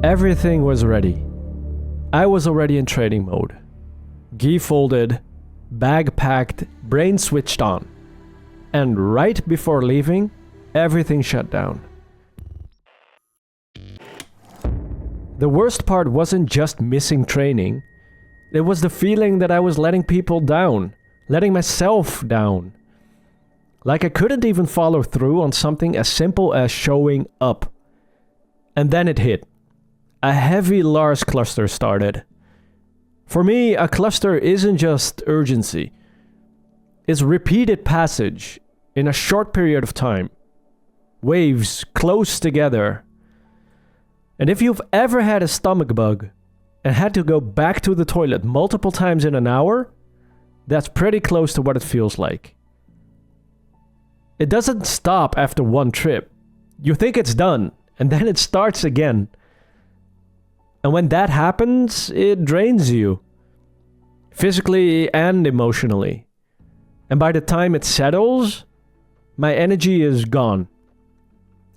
Everything was ready. I was already in training mode. Gi folded, bag packed, brain switched on. And right before leaving, everything shut down. The worst part wasn't just missing training. It was the feeling that I was letting people down, letting myself down. Like I couldn't even follow through on something as simple as showing up. And then it hit. A heavy LARS cluster started. For me, a cluster isn't just urgency. It's repeated passage in a short period of time. Waves close together. And if you've ever had a stomach bug and had to go back to the toilet multiple times in an hour, that's pretty close to what it feels like. It doesn't stop after one trip. You think it's done, and then it starts again. And when that happens, it drains you. Physically and emotionally. And by the time it settles, my energy is gone.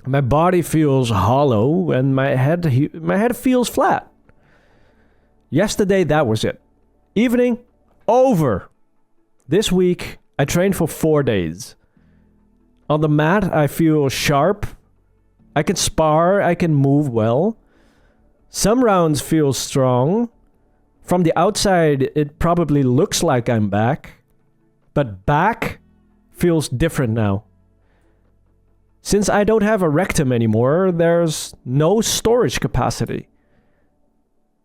My body feels hollow and my head feels flat. Yesterday, that was it. Evening, over. This week, I trained for 4 days. On the mat, I feel sharp. I can spar, I can move well. Some rounds feel strong. From the outside, it probably looks like I'm back. But back feels different now. Since I don't have a rectum anymore, there's no storage capacity.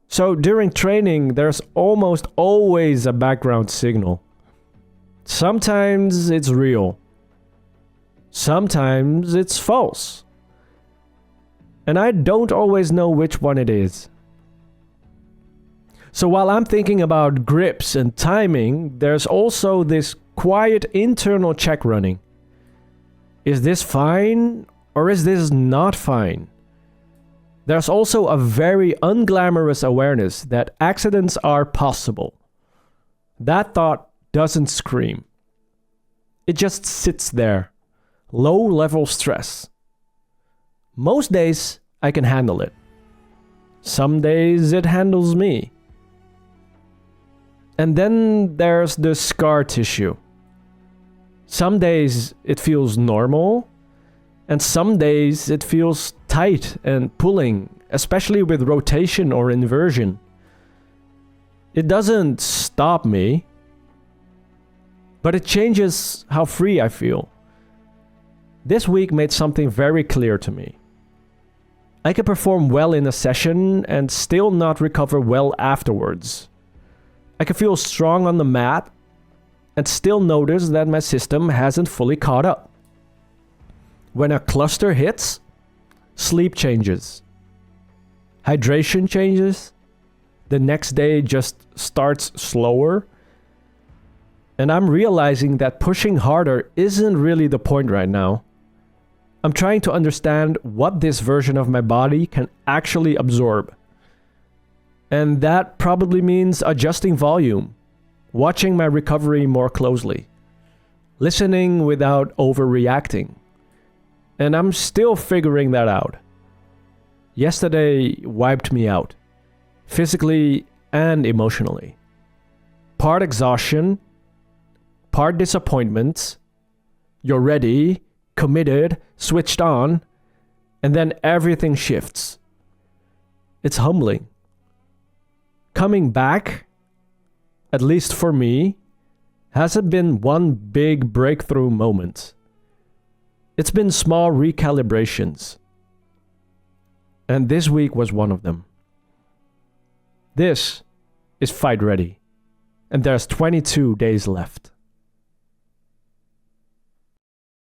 So during training, there's almost always a background signal. Sometimes it's real. Sometimes it's false. And I don't always know which one it is. So while I'm thinking about grips and timing, there's also this quiet internal check running. Is this fine or is this not fine? There's also a very unglamorous awareness that accidents are possible. That thought doesn't scream. It just sits there. Low-level stress. Most days, I can handle it. Some days, it handles me. And then there's the scar tissue. Some days, it feels normal. And some days, it feels tight and pulling, especially with rotation or inversion. It doesn't stop me, but it changes how free I feel. This week made something very clear to me. I can perform well in a session and still not recover well afterwards. I can feel strong on the mat and still notice that my system hasn't fully caught up. When a cluster hits, sleep changes. Hydration changes. The next day just starts slower. And I'm realizing that pushing harder isn't really the point right now. I'm trying to understand what this version of my body can actually absorb. And that probably means adjusting volume, watching my recovery more closely, listening without overreacting. And I'm still figuring that out. Yesterday wiped me out, physically and emotionally. Part exhaustion, part disappointment. You're ready, committed, switched on, and then everything shifts. It's humbling. Coming back, at least for me, hasn't been one big breakthrough moment. It's been small recalibrations. And this week was one of them. This is Fightready, and there's 22 days left.